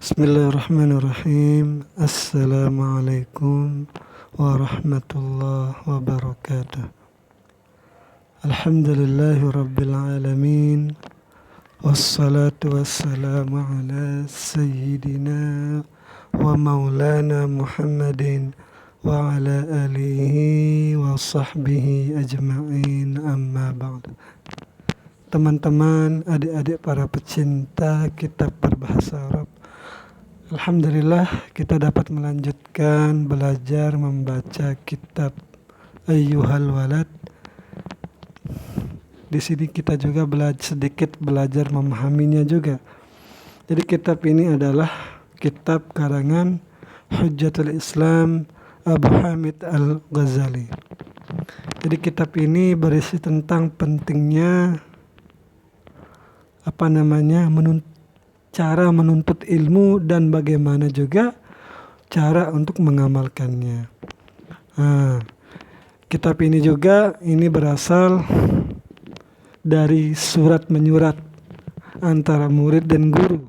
Bismillahirrahmanirrahim. Assalamualaikum warahmatullahi wabarakatuh. Alhamdulillahi rabbil alamin. Wassalatu wassalamu ala sayyidina wa maulana Muhammadin wa ala alihi wa sahbihi ajma'in, amma ba'd. Teman-teman, adik-adik para pecinta kitab berbahasa Arab, alhamdulillah kita dapat melanjutkan belajar membaca kitab Ayyuhal Walad. Di sini kita juga sedikit belajar memahaminya juga. Jadi kitab ini adalah kitab karangan Hujjatul Islam Abu Hamid Al-Ghazali. Jadi kitab ini berisi tentang pentingnya cara menuntut ilmu dan bagaimana juga cara untuk mengamalkannya. Kitab ini juga berasal dari surat menyurat antara murid dan guru.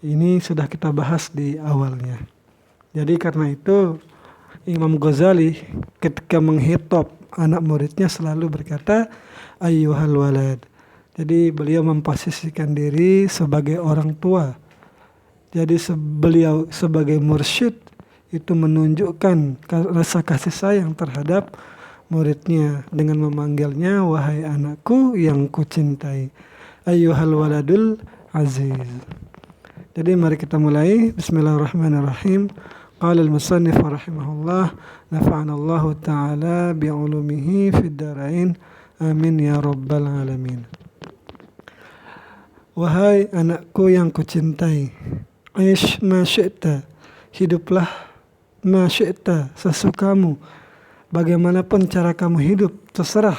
Ini sudah kita bahas di awalnya. Jadi karena itu Imam Ghazali ketika menghitop anak muridnya selalu berkata ayyuhal walad. Jadi beliau memposisikan diri sebagai orang tua. Jadi beliau sebagai mursyid itu menunjukkan rasa kasih sayang terhadap muridnya dengan memanggilnya wahai anakku yang kucintai, ayyuhal waladul aziz. Jadi mari kita mulai. Bismillahirrahmanirrahim. Qala al-musannif rahimahullah, nafa'anallahu ta'ala bi'ulumihi fid darain, amin ya rabbal alamin. Wahai anakku yang kucintai, aish ma syi'ta, hiduplah ma syi'ta, sesukamu, bagaimanapun cara kamu hidup terserah.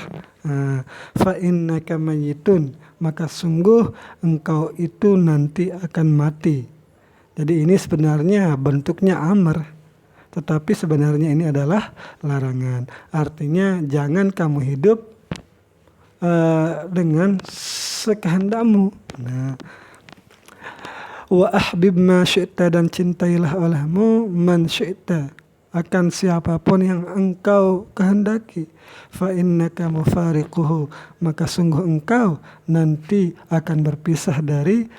Fa innaka mayyitun, maka sungguh engkau itu nanti akan mati. Jadi ini sebenarnya bentuknya amr, tetapi sebenarnya ini adalah larangan. Artinya jangan kamu hidup dengan sekehendakmu. Wa ahbib ma syi'ta, dan cintailah olehmu man syi'ta, akan siapapun yang engkau kehendaki. Fa innaka mufariquhu, maka sungguh engkau nanti akan berpisah dari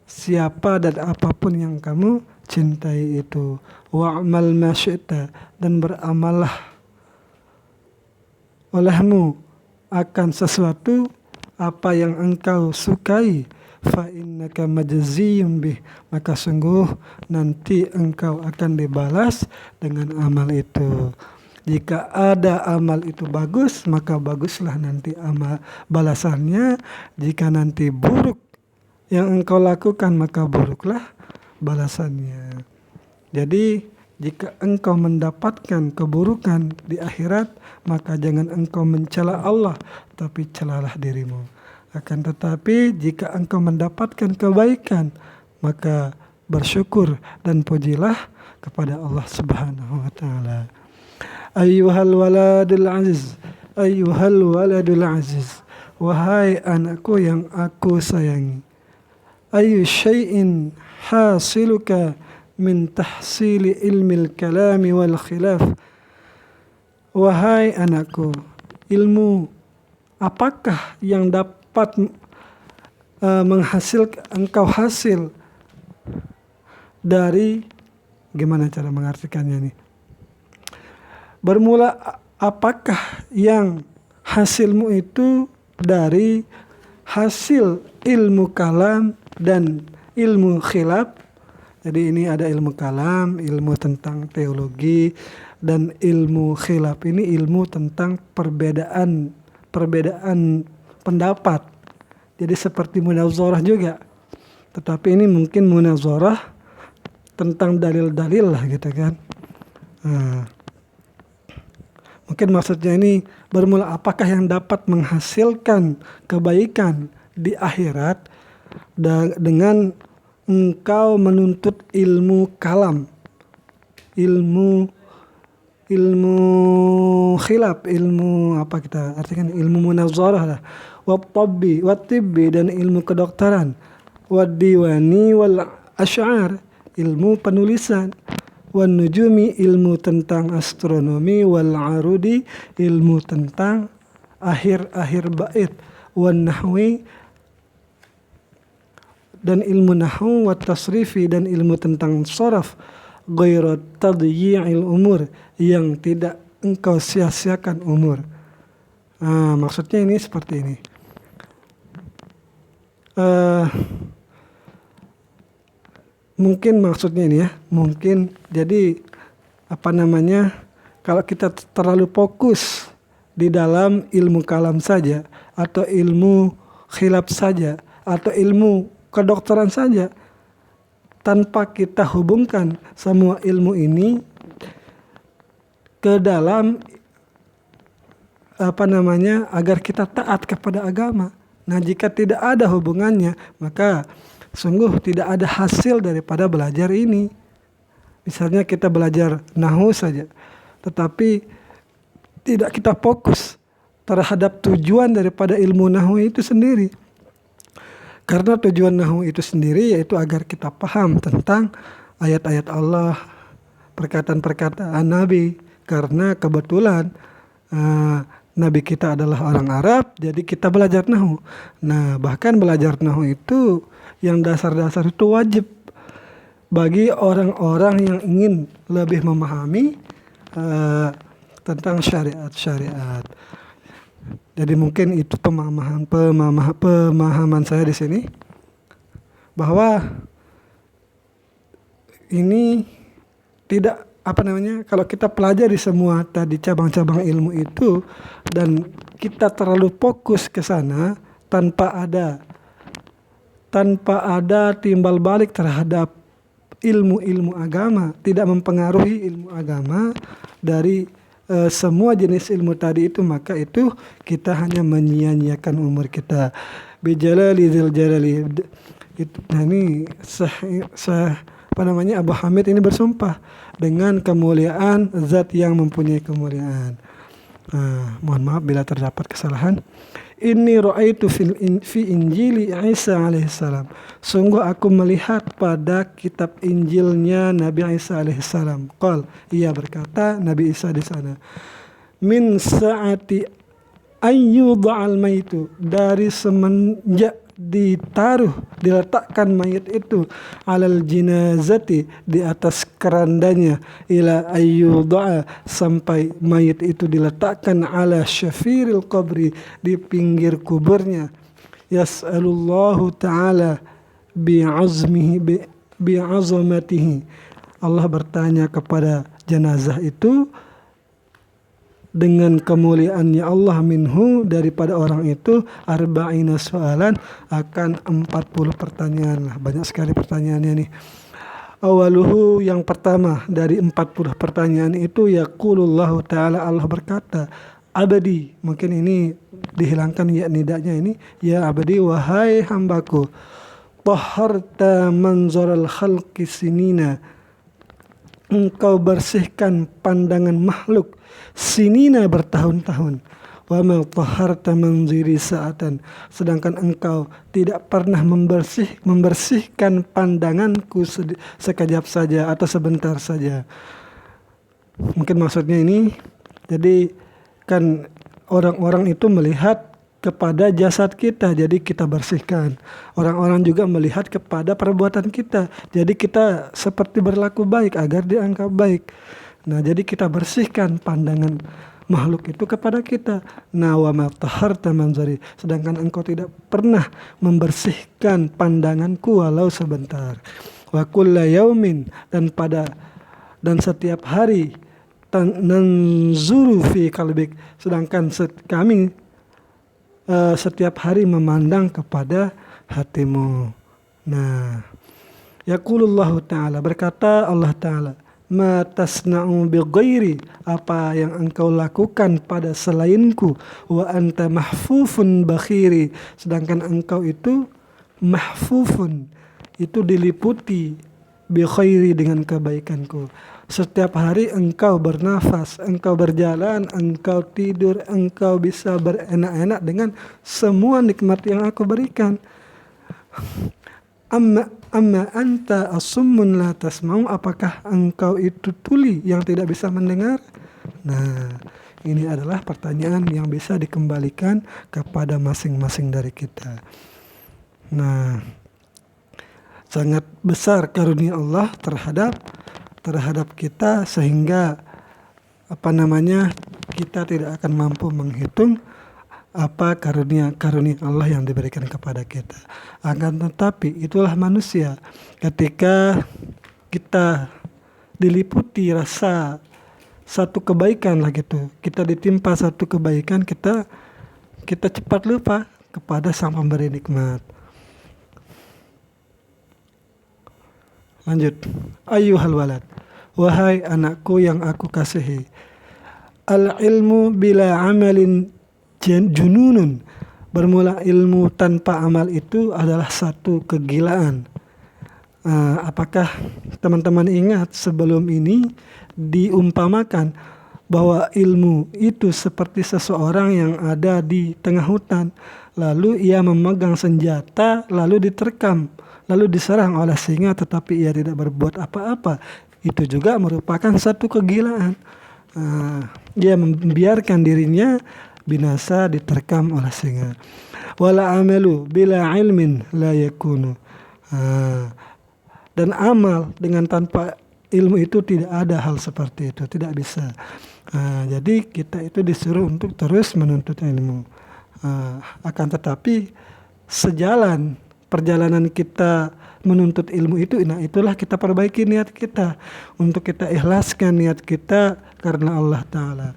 siapa dan apapun yang kamu cintai itu. Wa'mal ma syi'ta, dan beramallah olehmu akan sesuatu apa yang engkau sukai. Fa innaka majziyun bih, maka sungguh nanti engkau akan dibalas dengan amal itu. Jika ada amal itu bagus, maka baguslah nanti amal balasannya. Jika nanti buruk yang engkau lakukan, maka buruklah balasannya. Jadi jika engkau mendapatkan keburukan di akhirat, maka jangan engkau mencela Allah, tapi celalah dirimu. Akan tetapi jika engkau mendapatkan kebaikan, maka bersyukur dan pujilah kepada Allah Subhanahu wa taala. Ayyuhal waladul aziz, ayyuhal waladul aziz, wahai anakku yang aku sayangi. Ayyu syai'in hasiluka min tahsili ilmil kalami wal khilaf. Wahai anakku, ilmu apakah yang dapat menghasilkan engkau hasil dari, gimana cara mengartikannya nih? Bermula apakah yang hasilmu itu dari hasil ilmu kalam dan ilmu khilaf. Jadi ini ada ilmu kalam, ilmu tentang teologi, dan ilmu khilaf ini ilmu tentang perbedaan pendapat. Jadi seperti munazarah juga. Tetapi ini mungkin munazarah tentang dalil-dalil lah gitu kan. Mungkin maksudnya ini bermula apakah yang dapat menghasilkan kebaikan di akhirat dengan engkau menuntut ilmu kalam, ilmu khilaf, ilmu apa kita artikan, ilmu munazarah lah, wat tibbi dan ilmu kedokteran. wad-diwani wal asy'ar, ilmu penulisan, wan nujumi, ilmu tentang astronomi, wal arudi, ilmu tentang akhir-akhir bait, wan nahwi, dan ilmu nahwu, wat tasrifi, dan ilmu tentang sharaf, ghairu tadyi'il umur, yang tidak engkau sia-siakan umur. Maksudnya ini seperti ini. Mungkin maksudnya ini ya, mungkin jadi kalau kita terlalu fokus di dalam ilmu kalam saja, atau ilmu khilaf saja, atau ilmu kedokteran saja, tanpa kita hubungkan semua ilmu ini ke dalam agar kita taat kepada agama. Nah, jika tidak ada hubungannya, maka sungguh tidak ada hasil daripada belajar ini. Misalnya kita belajar nahwu saja, tetapi tidak kita fokus terhadap tujuan daripada ilmu nahwu itu sendiri. Karena tujuan nahwu itu sendiri yaitu agar kita paham tentang ayat-ayat Allah, perkataan-perkataan Nabi. Karena kebetulan Nabi kita adalah orang Arab, jadi kita belajar nahwu. Nah, bahkan belajar nahwu itu yang dasar-dasar itu wajib bagi orang-orang yang ingin lebih memahami tentang syariat-syariat. Jadi mungkin itu pemahaman saya di sini, bahwa ini tidak kalau kita pelajari semua tadi cabang-cabang ilmu itu dan kita terlalu fokus ke sana tanpa ada timbal balik terhadap ilmu-ilmu agama, tidak mempengaruhi ilmu agama dari semua jenis ilmu tadi itu, maka itu kita hanya menyia-nyiakan umur kita. Bijalali dzil jalali. Nah, ini Abu Hamid ini bersumpah dengan kemuliaan zat yang mempunyai kemuliaan. Mohon maaf bila terdapat kesalahan. Inni ra'aitu fi Injili Isa alaihissalam. Sungguh aku melihat pada kitab Injilnya Nabi Isa alaihissalam. Ia berkata, Nabi Isa di sana, min sa'ati ayyudha'al maitu, dari semenjak diletakkan mayit itu alal jinazati, di atas kerandanya, ila ayyudha'a, sampai mayit itu diletakkan ala syafiril qabri, di pinggir kuburnya. Yas'alullahu ta'ala bi'azamatihi, Allah bertanya kepada jenazah itu dengan kemuliaannya Allah, minhu, daripada orang itu, arba'ina soalan, akan 40 pertanyaan. Banyak sekali pertanyaannya nih. Awaluhu, yang pertama dari 40 pertanyaan itu, yaqulullahu ta'ala, Allah berkata, abadi, mungkin ini dihilangkan ya nidanya ini, ya abadi, wahai hambaku, tahharta manzaral khalqi sinina, engkau bersihkan pandangan makhluk sinina, bertahun-tahun. Wa ma tahharta manziri sa'atan, sedangkan engkau tidak pernah membersihkan pandanganku sekejap saja atau sebentar saja. Mungkin maksudnya ini, jadi kan orang-orang itu melihat kepada jasad kita, jadi kita bersihkan. Orang-orang juga melihat kepada perbuatan kita, jadi kita seperti berlaku baik agar dianggap baik. Nah, jadi kita bersihkan pandangan makhluk itu kepada kita. Nah, wa ma tahharta manzari, sedangkan engkau tidak pernah membersihkan pandanganku walau sebentar. Wa kulla yaumin, dan setiap hari, nanzuru fi qalbik, sedangkan kami setiap hari memandang kepada hatimu. Nah, yaqulullahu ta'ala, berkata Allah Ta'ala, ma tasna'u bi ghairi, apa yang engkau lakukan pada selainku, wa anta mahfufun bakhiri, sedangkan engkau itu mahfufun, itu diliputi, bi khairi, dengan kebaikanku. Setiap hari engkau bernafas, engkau berjalan, engkau tidur, engkau bisa berenak-enak dengan semua nikmat yang aku berikan. amma anta asummun la tasma'u, apakah engkau itu tuli yang tidak bisa mendengar? Nah, ini adalah pertanyaan yang bisa dikembalikan kepada masing-masing dari kita. Nah, sangat besar karunia Allah terhadap kita sehingga kita tidak akan mampu menghitung apa karunia Allah yang diberikan kepada kita. Akan tetapi itulah manusia, ketika kita diliputi rasa satu kebaikan lah gitu, kita ditimpa satu kebaikan, kita cepat lupa kepada Sang Pemberi nikmat. Lanjut. Ayyuhal walad, wahai anakku yang aku kasihi, al ilmu bila amalin jununun, bermula ilmu tanpa amal itu adalah satu kegilaan. Apakah teman-teman ingat sebelum ini diumpamakan bahwa ilmu itu seperti seseorang yang ada di tengah hutan, lalu ia memegang senjata, lalu diterkam, lalu diserang oleh singa, tetapi ia tidak berbuat apa-apa. Itu juga merupakan satu kegilaan. Dia membiarkan dirinya binasa diterkam oleh singa. Wala amalu bila ilmin la yakunu. Dan amal dengan tanpa ilmu itu tidak ada hal seperti itu, tidak bisa. Jadi kita itu disuruh untuk terus menuntut ilmu. Akan tetapi sejalan perjalanan kita menuntut ilmu itu, nah itulah kita perbaiki niat kita, untuk kita ikhlaskan niat kita karena Allah Ta'ala.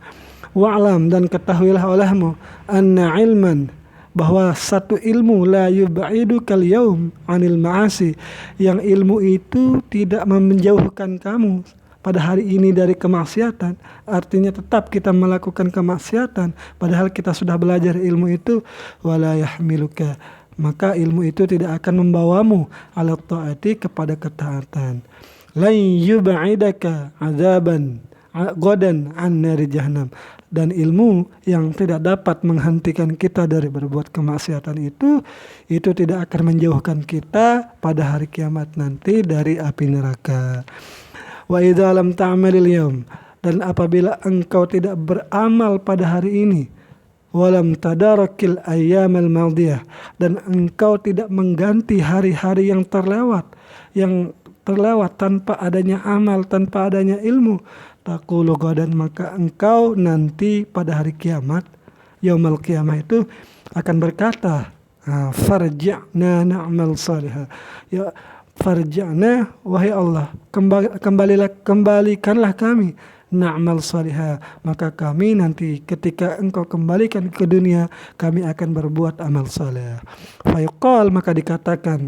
Wa'lam, dan ketahuilah olehmu, anna ilman, bahwa satu ilmu la yub'idukal yaum anil ma'asi, yang ilmu itu tidak menjauhkan kamu pada hari ini dari kemaksiatan. Artinya tetap kita melakukan kemaksiatan padahal kita sudah belajar ilmu itu. Wala yahmiluka, maka ilmu itu tidak akan membawamu ala ta'ati, kepada ketaatan. Lan yub'idaka azaban godan an nari jahannam, dan ilmu yang tidak dapat menghentikan kita dari berbuat kemaksiatan itu tidak akan menjauhkan kita pada hari kiamat nanti dari api neraka. Wa idza lam ta'malil yaum, dan apabila engkau tidak beramal pada hari ini, walam tadarakil ayyamal madiyah, dan engkau tidak mengganti hari-hari yang terlewat tanpa adanya amal, tanpa adanya ilmu, taqulu qadan, maka engkau nanti pada hari kiamat, yaumul qiyamah itu akan berkata, farji'na na'mal salihah. Ya, farji'na, wahai Allah, kembalikanlah kami, na'mal salihah, maka kami nanti ketika engkau kembalikan ke dunia, kami akan berbuat amal saleh. Fayuqal, maka dikatakan,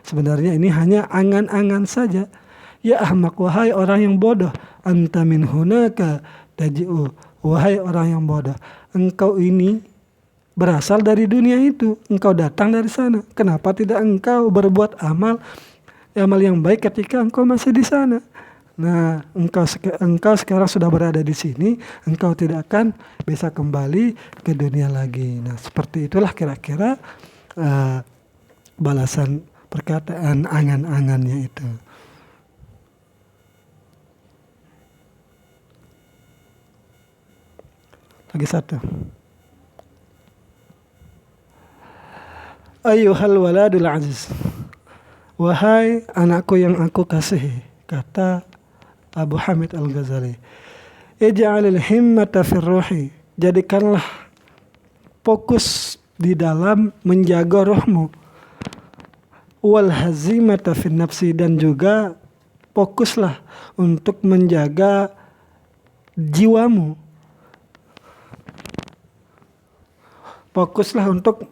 sebenarnya ini hanya angan-angan saja. Ya ahmak, wahai orang yang bodoh, anta min hunaka taji'u, wahai orang yang bodoh, engkau ini berasal dari dunia itu, engkau datang dari sana. Kenapa tidak engkau berbuat amal yang baik ketika engkau masih di sana? Nah, engkau sekarang sudah berada di sini, engkau tidak akan bisa kembali ke dunia lagi. Nah, seperti itulah kira-kira balasan perkataan angan-angannya itu. Lagi satu. Ayyuhal waladul aziz, wahai anakku yang aku kasihi, kata Abu Hamid Al-Ghazali, ij'alil himmata fir ruhi, jadikanlah fokus di dalam menjaga rohmu, wal hazimata fin nafsi, dan juga fokuslah untuk menjaga jiwamu. Fokuslah untuk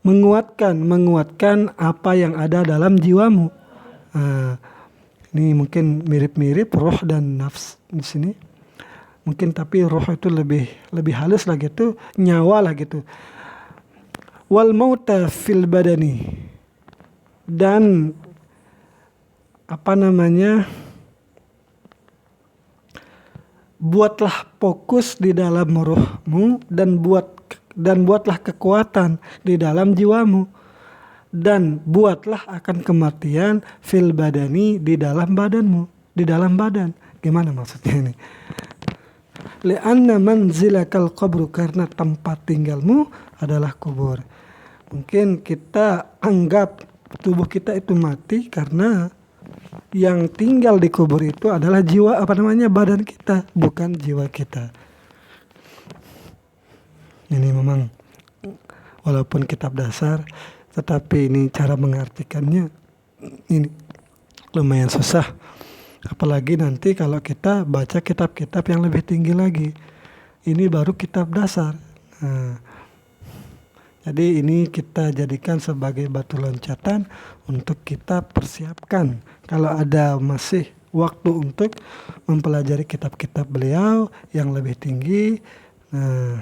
menguatkan apa yang ada dalam jiwamu. Ini mungkin mirip-mirip roh dan nafs di sini. Mungkin tapi roh itu lebih halus lah gitu, nyawa lah gitu. Wal mauta fil badani, dan buatlah fokus di dalam rohmu, dan dan buatlah kekuatan di dalam jiwamu, dan buatlah akan kematian fil badani di dalam badanmu, di dalam badan. Gimana maksudnya ini? Li'anna manzilakal qabru, karena tempat tinggalmu adalah kubur. Mungkin kita anggap tubuh kita itu mati karena yang tinggal di kubur itu adalah badan kita, bukan jiwa kita. Ini memang walaupun kitab dasar, tetapi ini cara mengartikannya ini lumayan susah. Apalagi nanti kalau kita baca kitab-kitab yang lebih tinggi lagi. Ini baru kitab dasar. Nah, jadi ini kita jadikan sebagai batu loncatan untuk kita persiapkan kalau ada masih waktu untuk mempelajari kitab-kitab beliau yang lebih tinggi. Nah,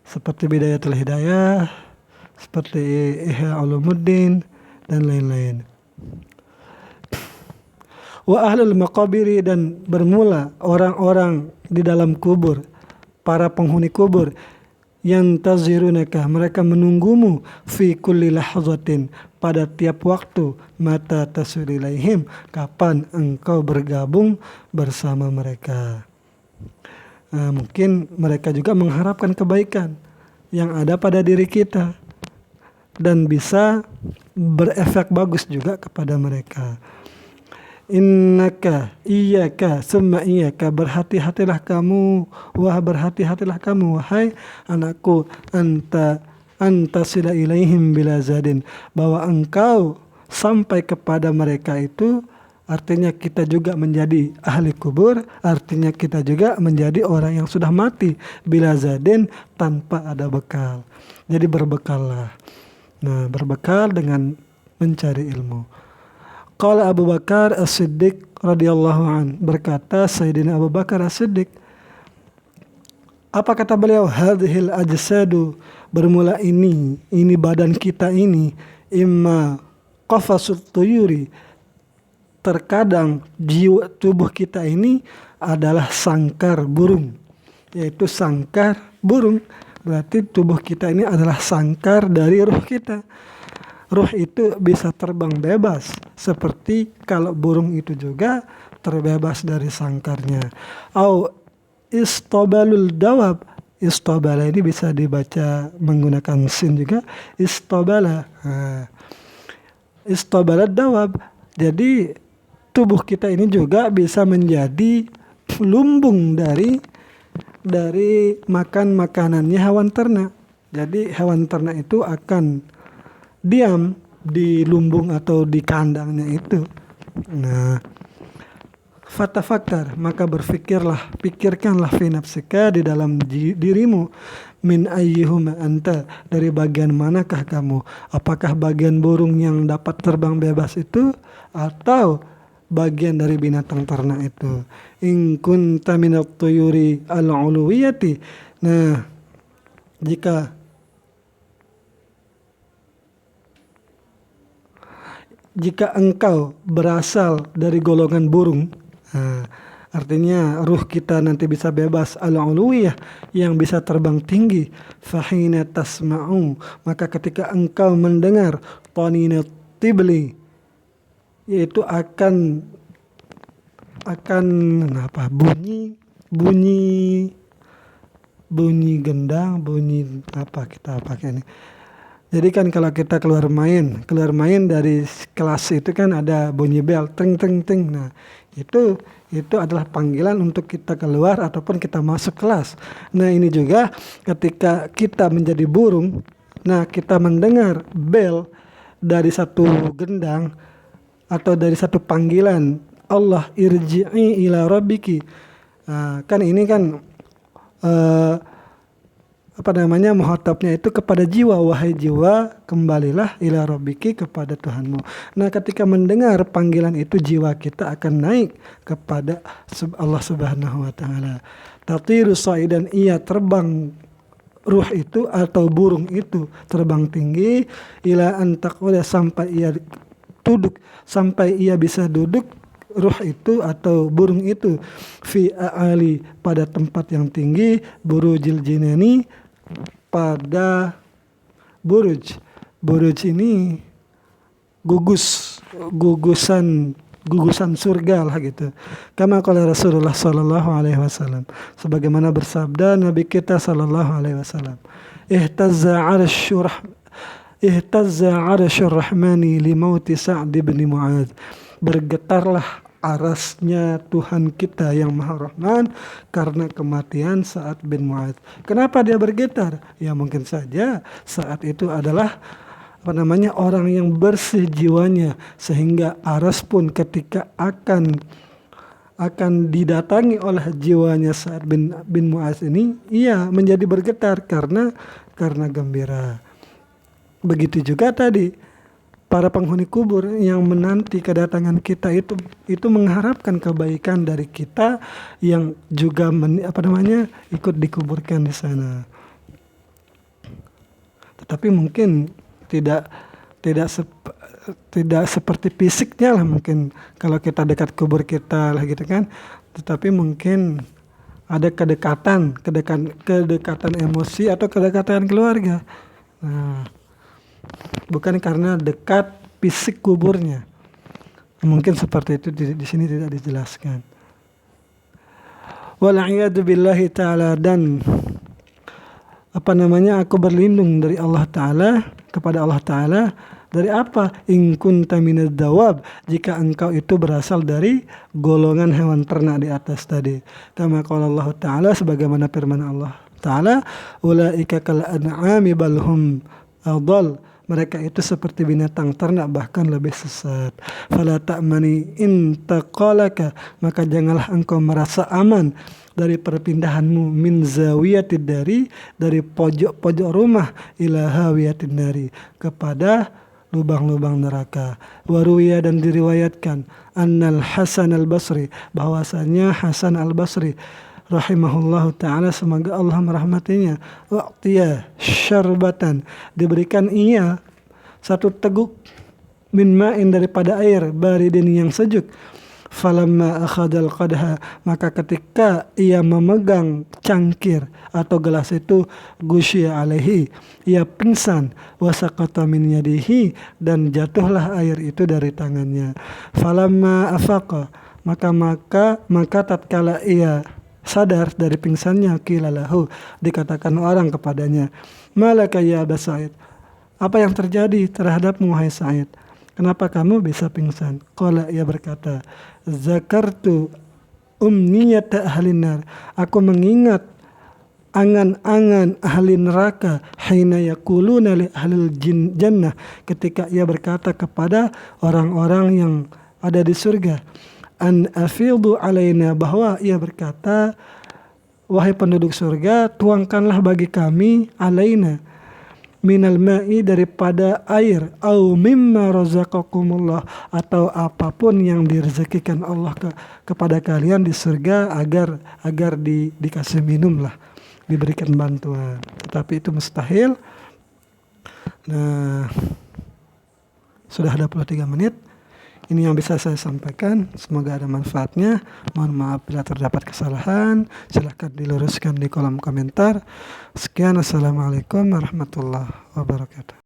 seperti Bidayatul Hidayah, seperti Ihya Ulumuddin, dan lain-lain. Wa ahlul maqabiri, dan bermula orang-orang di dalam kubur, para penghuni kubur, yantazirunaka, mereka menunggumu, fi kulli lahzatin, pada tiap waktu, mata tasul ilaihim, kapan engkau bergabung bersama mereka. Nah, mungkin mereka juga mengharapkan kebaikan yang ada pada diri kita dan bisa berefek bagus juga kepada mereka. Innaka, iyaka, summa iyaka, berhati-hatilah kamu, berhati-hatilah kamu, wahai anakku, anta sila ilaihim bila zadin, bahwa engkau sampai kepada mereka itu, artinya kita juga menjadi ahli kubur, artinya kita juga menjadi orang yang sudah mati, bila zadin, tanpa ada bekal. Jadi berbekallah. Nah, berbekal dengan mencari ilmu. Qala Abu Bakar As-Siddiq radhiyallahu an, berkata Sayyidina Abu Bakar As-Siddiq, apa kata beliau? Hadhil ajsadu, bermula ini badan kita ini, imma qafasut tuyuri, terkadang jiwa tubuh kita ini adalah sangkar burung, yaitu sangkar burung. Berarti tubuh kita ini adalah sangkar dari ruh kita. Ruh itu bisa terbang bebas, seperti kalau burung itu juga terbebas dari sangkarnya. Au istobalul dawab, istobala ini bisa dibaca menggunakan sin juga, istobala. Istobala dawab, jadi tubuh kita ini juga bisa menjadi lumbung dari makan makanannya hewan ternak. Jadi hewan ternak itu akan diam di lumbung atau di kandangnya itu. Nah, fatafakar, maka pikirkanlah fi nafsika, di dalam dirimu, min ayyuhuma anta, dari bagian manakah kamu? Apakah bagian burung yang dapat terbang bebas itu atau bagian dari binatang ternak itu? In kunta minat tuyuri al-uluwiyati. Nah, jika engkau berasal dari golongan burung, artinya ruh kita nanti bisa bebas al-uluwiyah, yang bisa terbang tinggi. Fahina tasma'u, maka ketika engkau mendengar tanina tibli, yaitu akan bunyi gendang, bunyi apa kita pakai ini. Jadi kan kalau kita keluar main dari kelas itu kan ada bunyi bel, ting ting ting. Nah, itu adalah panggilan untuk kita keluar ataupun kita masuk kelas. Nah, ini juga ketika kita menjadi burung, nah kita mendengar bel dari satu gendang atau dari satu panggilan, Allah irji'i ila rabbiki. Nah, kan ini kan muhatabnya itu kepada jiwa, wahai jiwa, kembalilah ila rabbiki, kepada Tuhanmu. Nah, ketika mendengar panggilan itu, jiwa kita akan naik kepada Allah Subhanahu wa taala. Tatiru sa'idan, ia terbang, ruh itu atau burung itu terbang tinggi, ila antaquda, sampai ia bisa duduk, ruh itu atau burung itu, fi a'ali, pada tempat yang tinggi, burujil jinani, pada buruj. Buruj ini gugusan surga lah gitu. Kama qala Rasulullah sallallahu alaihi wasallam, sebagaimana bersabda Nabi kita sallallahu alaihi wasallam, ihtazza 'arsyur rahmani li mauti Sa'd bin Mu'adz. Bergetarlah arasnya Tuhan kita yang Maha Rahman karena kematian Sa'd bin Mu'adz. Kenapa dia bergetar? Ya mungkin saja saat itu adalah orang yang bersih jiwanya, sehingga aras pun ketika akan didatangi oleh jiwanya Sa'd bin Mu'adz ini, ia menjadi bergetar karena gembira. Begitu juga tadi para penghuni kubur yang menanti kedatangan kita itu mengharapkan kebaikan dari kita yang juga ikut dikuburkan di sana. Tetapi mungkin tidak seperti fisiknya lah, mungkin kalau kita dekat kubur kita lah gitu kan. Tetapi mungkin ada kedekatan emosi atau kedekatan keluarga. Nah, bukan karena dekat fisik kuburnya. Mungkin seperti itu di sini tidak dijelaskan. Wal'iyadu billahi ta'ala, dan aku berlindung dari Allah Ta'ala, kepada Allah Ta'ala, dari apa? In kunta minadz dawab, jika engkau itu berasal dari golongan hewan ternak di atas tadi. Kama qala Allah Ta'ala, sebagaimana firman Allah Ta'ala, ulaika kal an'ami bal hum adall, mereka itu seperti binatang ternak, bahkan lebih sesat. Fala ta'mani in taqalaka, maka janganlah engkau merasa aman dari perpindahanmu, min zawiyatid dari pojok rumah, ila hawiyatid nari, kepada lubang-lubang neraka. Waruya, dan diriwayatkan, annal Hasan al-Basri, bahwasanya Hasan al-Basri rahimahullahu ta'ala, semoga Allah merahmatinya, wa'tiya syarbatan, diberikan ia satu teguk, min ma'in, daripada air, baridin, yang sejuk. Falamma akhadal qadha, maka ketika ia memegang cangkir atau gelas itu, gusya alaihi, ia pingsan, wasaqata min yadihi, dan jatuhlah air itu dari tangannya. Falamma afaqa, maka tatkala ia sadar dari pingsannya, qila lahu, dikatakan orang kepadanya, malaka ya Aba Sa'id, apa yang terjadi terhadapmu wahai Sa'id? Kenapa kamu bisa pingsan? Qala, ia berkata, zakartu umniyata ahli nar, aku mengingat angan-angan ahli neraka, hina yaquluna li ahlil jannah, ketika ia berkata kepada orang-orang yang ada di surga, an afidu alaina, bahwa ia berkata, wahai penduduk surga, tuangkanlah bagi kami, alaina, minal ma'i, daripada air, au mimma razaqakumullah, atau apapun yang direzekikan Allah kepada kalian di surga, agar dikasih minum lah, diberikan bantuan. Tetapi itu mustahil. Nah, sudah 23 menit. Ini yang bisa saya sampaikan, semoga ada manfaatnya. Mohon maaf bila terdapat kesalahan, silahkan diluruskan di kolom komentar. Sekian, assalamualaikum warahmatullahi wabarakatuh.